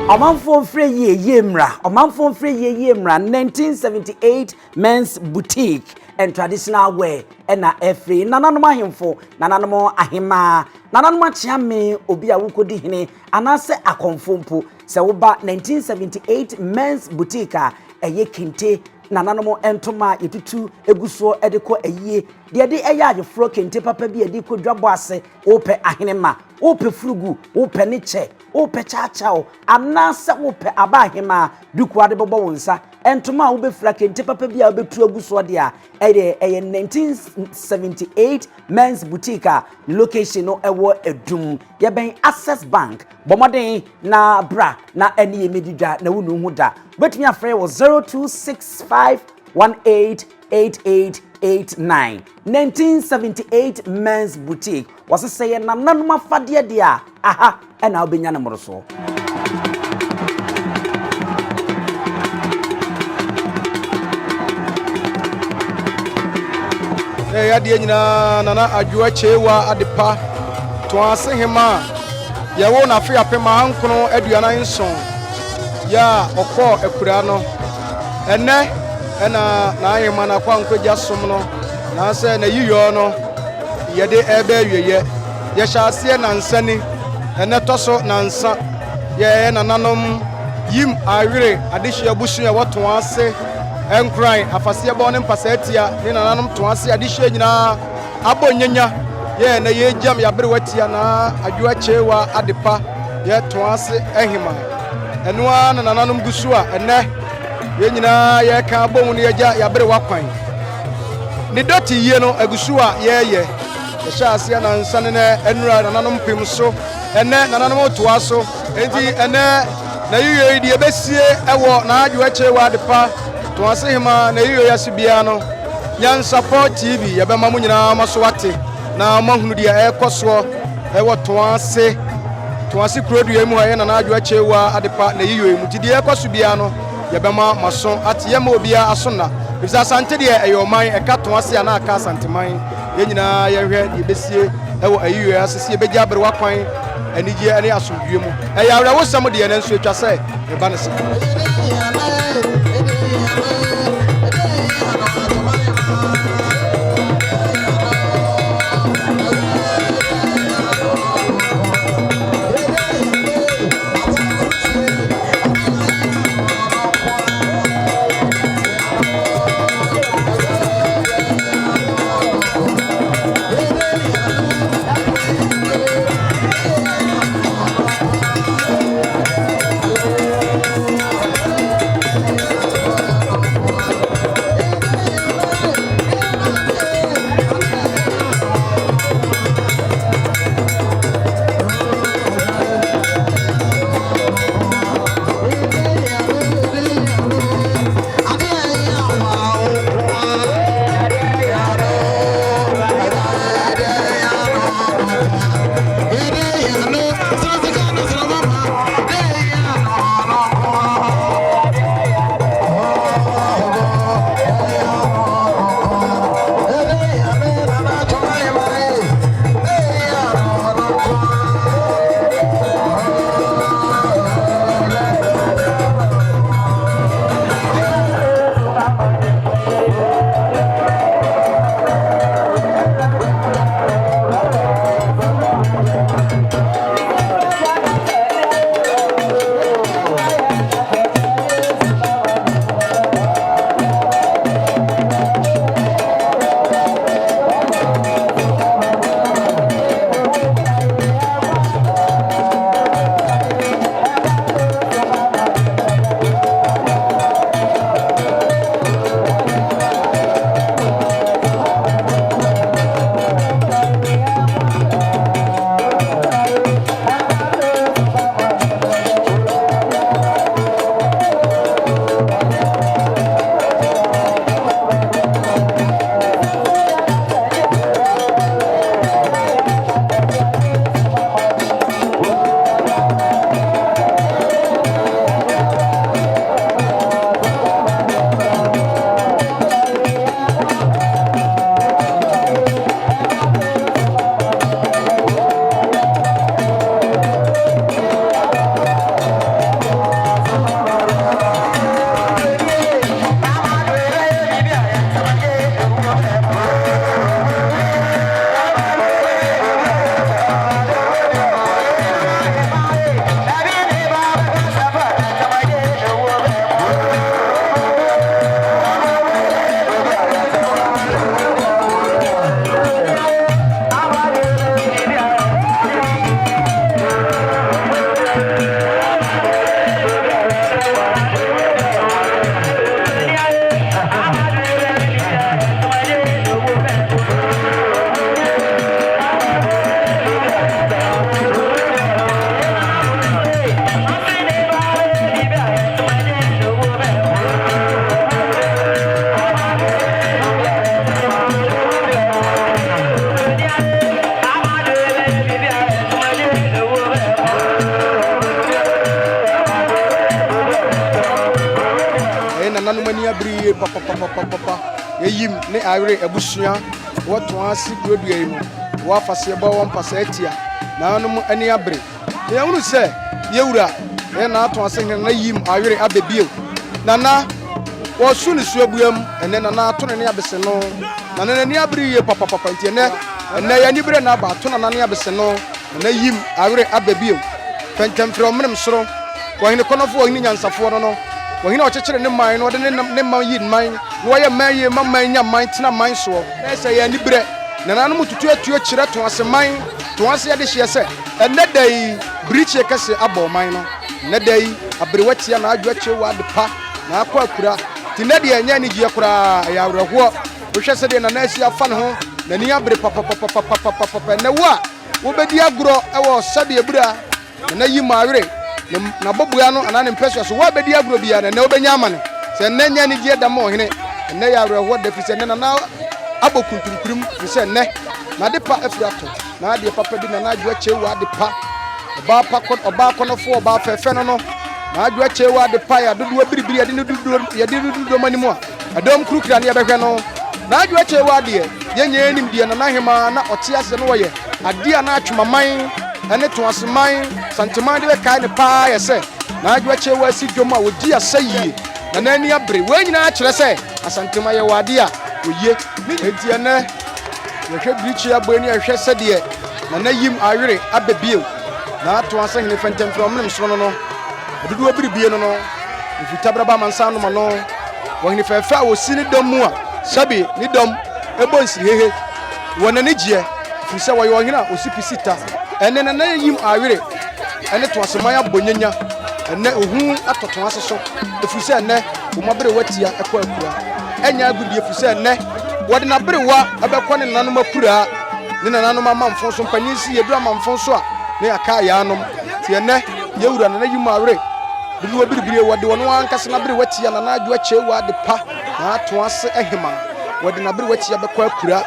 Omanfo mfre yemra. Omanfo mfre yemra 1978 Men's Boutique and Traditional Wear. Ena efre nananom ahemfo nananom ahema nananom achiame obi a wukodi hene anase akonfompo se woba 1978 Men's Boutique a eye kente nananom entoma yetutu eguso edeko eyie de eya agefro kente papa bi ediko dwabo ase ope ahenema ope furugu ope neche ope chachao anase ope abahema duku ade bobo wonsa entoma wo be fra kente papa bi a obetu eguso de a eye 1978 Men's Boutique a location no ewo edum ye ben Access Bank bomoden na bra na eni yemedidwa na wonu hu da betumi afre wo 0265188889 1978 Men's Boutique was say na nanuma fade de a aha ena obenya na moroso ya de nyina nana adwoa chewa adepa to asehema ya wo na fe apema ankono aduana nson ya okọ ekura no ene na ayema na kwa nkogya som no na se na yiyo no ye de ebe wieye ye hyase na nsani ene toso na nsa ye nananom yim awire adehye abusu ya woto ase enkran afase bo ne mpasatia ne nananom to ase adehye nyina abonyenya ye na ye jam ya bere watia na adwoa chewa adepa ye to ase ehima enua na nananom gusu a ene ye nyina ye ka abom ne yeja ya bere wakwan ne doti yie no agusu a ye ye hyase na nsane ne enura nananom pem so ene nananom to aso enti ene na yiye di ebesie ewo na adwoa chewa adepa to ase hima na yiye yasibia no yan support TV ye be ma munyina maso wate na mahunu dia ekoso ewo to ase kurodu emu aye na adwoa chewa adepa na yiye mu gidi ekoso bia no ye be ma maso ate ye ma obia asona bisa sante de eyoman eka to ase na aka santeman ye nyina ye hwe ye besie ewo ayiye asese ye beja bere wakwan anije ani asomdue mu eya awra wosam de ye na nso etwa se e ba ne se yie papa yɛyim ne awere abusua wɔto ase duadua yi mu wɔafaseɛ bɔ wɔn mpasa atia na anom ani abere yɛhunu sɛ yɛwura yɛ na ato ase hene na yim awere abɛbio nana wɔsu ne so abuam ɛnɛ nana ato ne abese no nana n'ani abere yie papa nti ɛnɛ yɛni bere na aba ato nana ne abese no na yim awere abɛbio pɛntɛmfrɛ ɔmenem soro wɔhene kɔnɔfo wɔhene nyansafoɔ no wɔhene ɔkyekyere ne man no ɔde ne man yi man na wɔyɛ man yie ma man nya man tena man soɔ na ɛsɛ yɛni bere nananom tutu atuo kyerɛ to ase man to ase yɛde hyeɛ sɛ ɛnɛ da yi birikyie kɛse abɔ man no ɛnɛ da yi aberewatia na adwo akyerɛ wɔ adepa na akɔ akura nti nɛ deɛ ɛnyɛ ne gyeɛ koraa ɛyɛ awerɛhoɔ wohwɛ sɛ deɛ nana asi afa ne ho n'ani abere papapapapapapa ɛnɛ wo a wobɛdi agorɔ ɛwɔ sɛdeɛ bura nana yi ma awere na bɔbua no anaa ne mpɛsua so woabɛdi agorɔ biara ɛnɛ wobɛnya ama ne sɛ ɛnɛ nyɛ ne gyeɛ da ma ɔhene ɛnɛ yɛ awerɛhoɔ da fi sɛ ɛnɛ nana abɔ kuntumkurum fi sɛ ɛnɛ na ade pa afiri ato na adeɛ papa bi nana adwo akyerɛ wɔ ade pa ɔbaa kɔnɔfoɔ ɔbaa fɛfɛ no na adwo akyerɛ wɔ ade pa yɛ adodoɔ biribiri yɛde dododom anim a ɛdɔm kurukura ne yɛbɛhwɛ no na adwo akyerɛ wɔ adeɛ yɛnyɛ anim deɛ nana ahema na ɔte ase no wɔyɛ adeɛ a na atwemaman ɛne toaseman santeman de bɛkae ne paa yɛ sɛ na adwo akyerɛ wɔ asi dwom a wɔdi asa yie na n'ani abere wɔn nyinaa kyerɛ sɛ asantema yɛ wɔ adeɛ a oye enti ɛnɛ yɛhwɛ birikyie aboa ni yɛhwɛ sɛdeɛ nana yim awere abɛbio na ato asa hene fɛntɛmfrɛ ɔmenem soro no adodoɔ biribie no mfitabraba mansa noma no wɔhene fɛfɛ a wɔsi ne dɔm mu a sɛbe ne dɔm ɛbɔ nsirihehe wɔ n'ani gyeɛ firi sɛ wɔyɛ ɔhene a ɔsi pisita ɛnɛ nana yim awere ɛne to aseman abɔ nyanya ɛnɛ ohu atɔto ase so ɛfiri sɛ ɛnɛ wɔmabere watia ɛkɔ akura ɛnya agudie firi sɛ ɛnɛ wɔde n'aberewa ɛbɛkɔ ne nananom akura ne nananom amanfo so mpanyin si yɛduru amanfo so a ne yɛaka yɛanom nti ɛnɛ yɛwura nana yim awere dodoɔ biribiri wɔde wɔn ankasa n'abere watia nana adwo akyerɛ wɔ ade pa na ato ase ɛhema wɔde n'abere watia bɛkɔ akura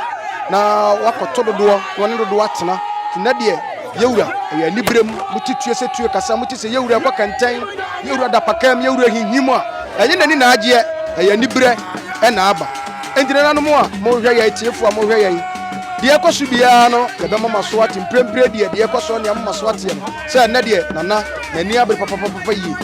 na wakɔtɔ dodoɔ wɔne dodoɔ atena nti nɛ deɛ yɛwura ɛyɛ anibere mu motitue sɛ tue kasa mote sɛ yɛwura ɛkɔ kɛntɛn yɛwura dapakam yɛwura hinhim a ɛnyɛ n'ani na agyeɛ ɛyɛ anibere ɛna aba enti nananom a mohwɛ yɛ tiefo a mohwɛ yɛ deɛ ɛkɔ so biara no yɛbɛma ma so ate mprempre deɛ ɛkɔ so ne ama so ate no sɛ ɛnɛ deɛ nana n'ani abere papapapa yie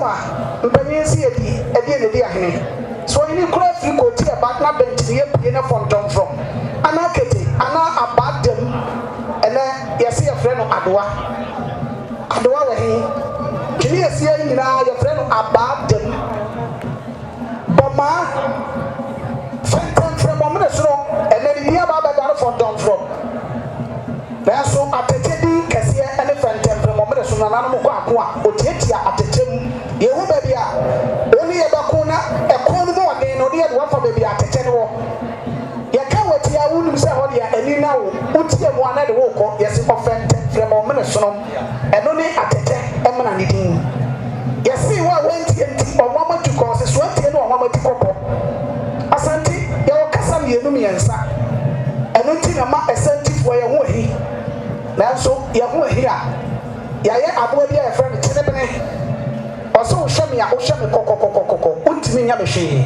asama mpanyin si edi ne di ahene so ini kura free court e back na bench ye pie na fontom from anakete ana abadem ene yesi ye frɛ no adoa wɔ he kini yesi ye nyina ye frɛ no abadem boma fontom from mo ne so ene ni aba ba da fontom from so atete di kɛseɛ ene fontom from mo ne so na nanom kɔ akoa otietia atetem ye hu ba bia oni ye bako na ɛkɔn no mo ɔden no de ye do fa ba bia atete no yɛka watia wonim sɛ hɔ deɛ ani na wo wotie mu ana de wo kɔ yɛse ɔfɛnte frɛ ma ɔmene sonom ɛno ne atɛtɛ ɛmena ne din yɛse wo a wantie nti ɔmama tu kɔ sɛ so atie no ɔmama ti kɔkɔ asante yɛwɔ kasa mmiɛnsa ɛno nti na ma ɛsantifoɔ yɛ ho ahi nanso yɛ ho ahi a yɛayɛ aboa bi a yɛfrɛ no tenebene ɔsɛ wohyɛ me a wohyɛ me kɔkɔkɔkɔkɔ wontumi nya me hwee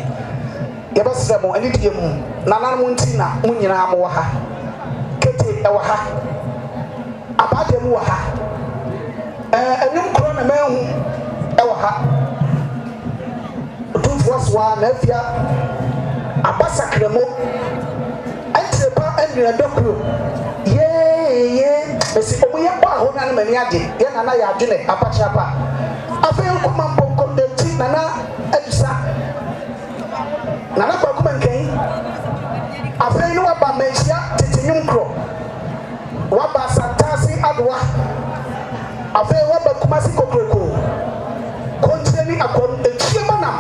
yɛbɛsrɛ mo ani die mu nananom nti na mo nyinaa mo wɔ ha kete ɛwɔ ha abaade mu wɔ ha ɛnum korɔ na mahu ɛwɔ ha otumfoɔ soa na afia abasakramo ɛnkyerɛ pa ɛnua dɔkuro yee ɛsi ɔmo yɛ bɔ aho na no mani agye yɛ nana yɛ adwene apakyerapa afei nkɔma mpɔnkɔ dɛnti nana adusa nana bakuma nkan afei no waba manhyia tete nwunkro waba santase adoa afei waba kumasi kokroko kontiani akon ekie manam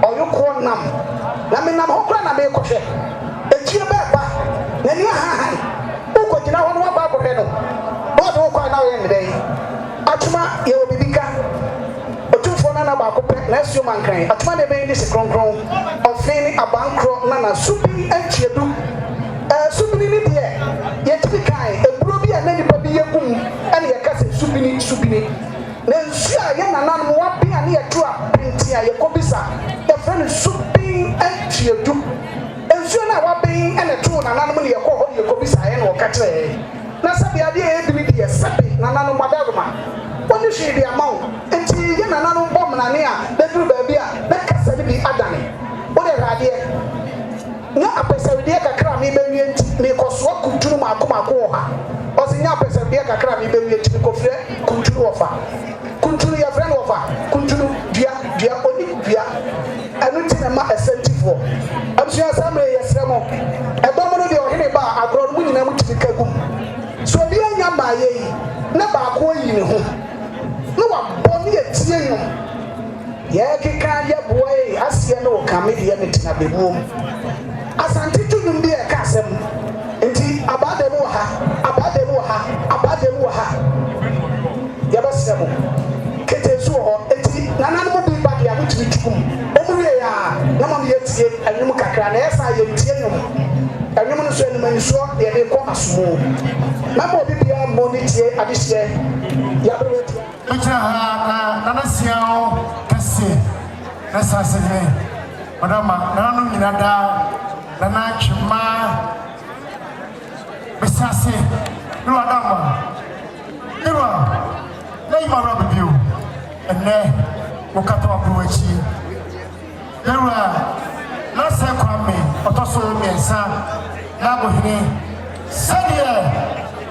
ɔyoko nam na me nam hokra na me kɔhwɛ ekie bɛba na ni hahan uko gina hɔ no waba akɔhwɛ no wode wokɔ na ɔyɛ ndɛn atuma yɛ obibika otumfo na ba akɔpɛ na asio mankran atuma de bɛn de se kronkron ɔfeni abankro na na subi antiedu subini ni de yɛtimi kan eburo bi a na nipa bi yɛgum ɛne yɛka sɛ subini na nsu a yɛ nananom wabe a ne yɛto a penti a yɛkɔ bisa yɛfrɛ no subi antiedu nsuo no a waben ɛne to nananom ne yɛkɔ hɔ ne yɛkɔ bisa yɛ na wɔka kyerɛ na sɛbi adeɛ a yɛbini deɛ sɛbi nananom adaroma wɔne hwee de ama wo enti yɛ nananom bɔ mnane a bɛduru baabi a bɛkasa ne bi adane wode hradeɛ na apɛsɛwedeɛ kakra me bɛwie nti mekɔsoa kuntunu maako wɔ ha ɔse nya apɛsɛwedeɛ kakra me bɛwie nti mekɔfrɛ kuntunu wɔ fa kuntunu yɛfrɛ no wɔ fa kuntunu dua oni dua ɛno nti na ma ɛsantifoɔ abusua saa mmerɛ yɛsrɛ mo ɛbɔ mo no deɛ ɔhene ba a agorɔ no mu nyinaa mu tumi ka gum so obi anya maayɛ yi na baako ayi ne ho na wabɔ ne yɛtie nwom yɛkeka yɛboa yi aseɛ ne wɔ kame deɛ ne tena bɛbuom asante tunum bi ɛka asɛm nti abaada mu wɔ ha yɛbɛsrɛ mo kete nso wɔ hɔ enti nananom bi ba deɛ a motumi tukum ɔmu wie a na ma yɛtie anwom kakra na ɛsa yɛntie nwom anwom no so animanisoɔ yɛde kɔ asomo na ma obi biara mmɔ ne tie adehyeɛ yɛaberɛ tie Mekyerɛ ha na nanasia wo kɛseɛ na sa asɛgyene ɔdama nananom nyina daa nana atwema bɛsase ne wadama ewa na yima wura bibio ɛnɛ wokata wakoro akyi ewa na sɛ kwame ɔtɔ so mmiɛnsa na abohene sɛdeɛ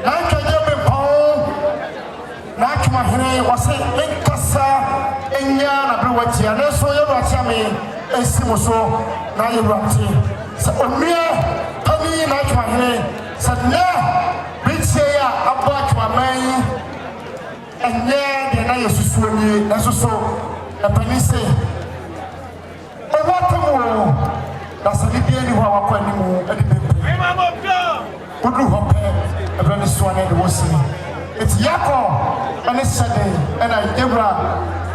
na ntwagye me pɔn na atwema hene wɔse menkasa ɛnya na bere watia ne so yɛwura kyea me ɛsi mo so na yɛwura te sɛ onua pani na atwema hene sɛ nnɛ betie a abɔ atwema man yi ɛnyɛ deɛ na yɛ susuo nie nanso so ɛpani se ɔwɔ tem wɔ na sɛ ne bia ni hɔ a wakɔ anim ɛde bɛpɛ woduru hɔ pɛ ɛberɛ ne soa no ɛde wɔ si eti yakɔ ɛne hyɛde ɛna yɛwura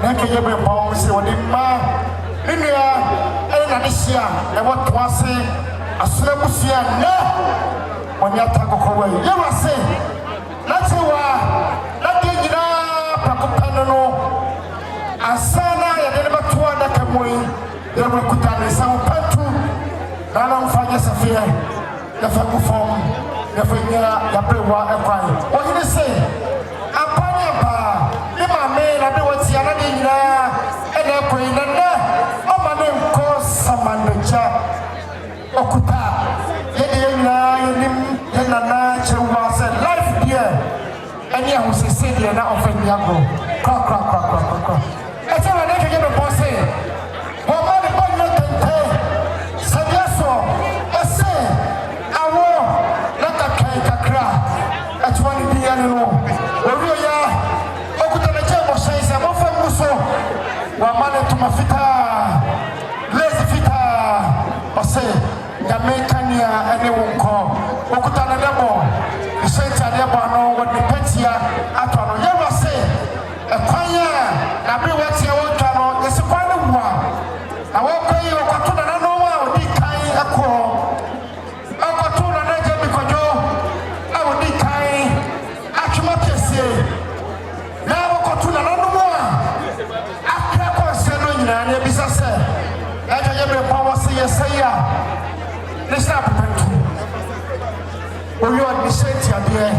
na ɛka yɛbrɛ pɔn sɛ wɔde mma ne nua ɛne nade hyia ɛwɔ to ase asona busua nnɛ wɔnyɛ ata kɔkɔwa yi yɛwura se na te wa na deɛ nyinaa prako pɛ no no ansa na yɛde ne bɛto adaka mu yi yɛwura kuta ne nsa wo pɛntu na anamfa nyɛ sɛfeɛ yɛfa gu fam yɛfa nyina yɛaberewa ɛkwan wɔhene se ampa ne ampa ne maame na de wɔtia na deɛ nyinaa ɛna nana amane nko samandeja okuta yede na yenim nana chewa se life there any who say there na offend yago kra ete na dey get the boss say o ma de bon no tente sabia so ese awo na kakra atwani dia no orio ya okuta na chebo sai se mo fa muso wa mane tumafita lezi fita ose Jamaica ene wonko okuta na demo isenta demo no wodi petia atano yewa se ekwanya na bi wetia wotwa no yesi kwani bua na wokai okwato na no wa odi kai akọ okwato na na je bikojo a odi kai atuma pese na okwato na no mo akra ko se no nyina na bisa se aja je be power se yesaya Listen to we are deciding here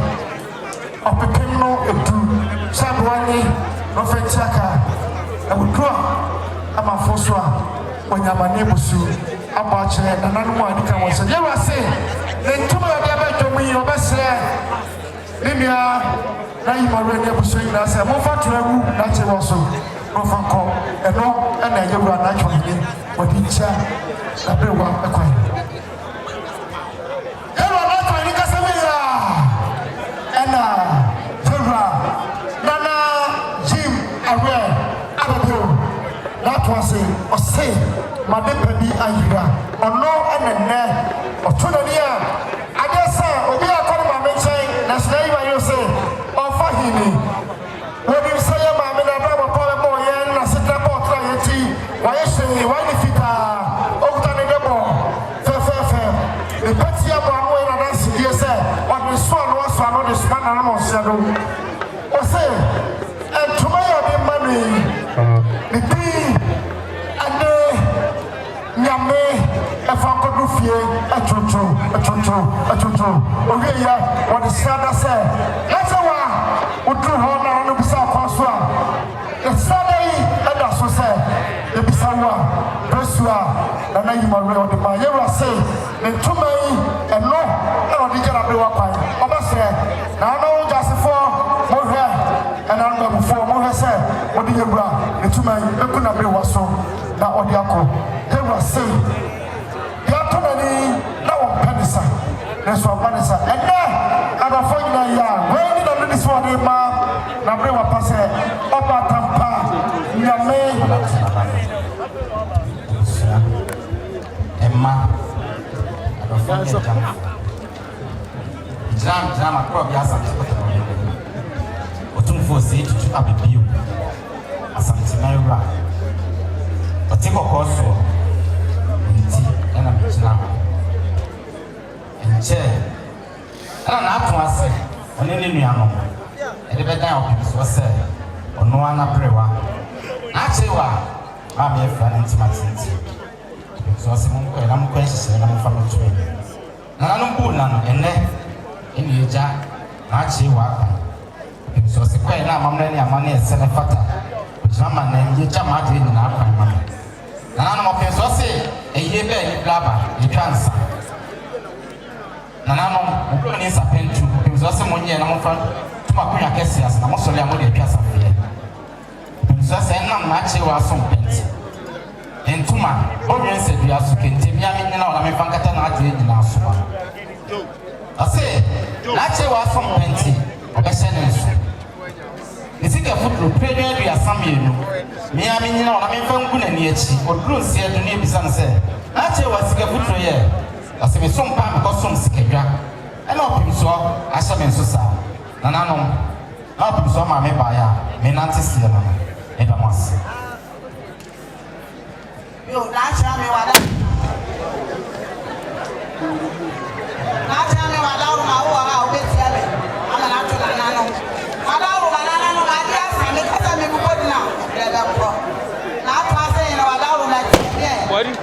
of the criminal to Sabwani Rofetaka and we draw ama foswa when your manebusu about and another one can was you are saying then two of them to me your best Limia now you are ready to say that I move to a room that you also often call and no and then you are naturally but it's a bit one. That was a say, Madame Penny Ayra, or no and or Tunia. I guess, we are calling my mention, that's name you say, or Fahini. When you say, Mamma, I'm a poor and I sit up or try why you say, why the fita, Octanabo, fair. The Patia Bamo and that's you say, what the swan was one of the span animals, or say, and tomorrow the money. The tea and the Yame, a Franco Fie, a choncho. Okay, yeah, what the Sada said. That's a one. We drew her on the Bisa Consua. The Saturday, and also said, the Bisawa, Persua, and I am real. The Mayera say, the two may and no, and the Jarabi. Obasa, now no, just for more hair, and I'm before more said, what do you bra? The two may open up was so now on the alcohol. They were saying, you are too many now Panisa. That's what Panisa. And now, I'm a fine young. When did I do this one, ma? Now, bring a pass over Tampa. Yame. Emma. Jam, probably has something. For say to Abibu, something very right. But take a course for and I'm now. And chair, and I'm not to say, on any new animal, and the better of was said, or no one a prayer. Actually, I'm a friend intimacy. So I'm conscious and I'm from the train. And I don't put none, and then in the jack, actually, so se kwa ina mamna ni amane sene fata jama na ye jama de ni na akwan mama na na mo pe so se eye be ni blaba ni transa na no mo ni sapentu pe so se mo nye na mo fa tuma kunya kesi as na mo so le amode atwa safie pe so se na ma che wa so penti entuma o nyen se dua so kenti mi ami ni na o na me fa nkata na ade ni na so ma ase na che wa so penti o be se ne so isi ka futuro premier bi asam yenu me ami nyina ona me fa nku na ni achi oduru nse adu ne bisa nse na che wa sika futuro ye aseme som pa ko som sikadwa e na opim so asha me so sa na nanom na opim so ma me ba ya me nanti sie na e da mas yo na cha me wada ma wo ha obeti ale ama na to na nanom What? And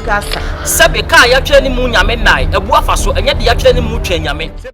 gasa sɛbe ka ya twɛ ne mu nyame nai ebu afa so enye de ya twɛ ne mu twɛ nyame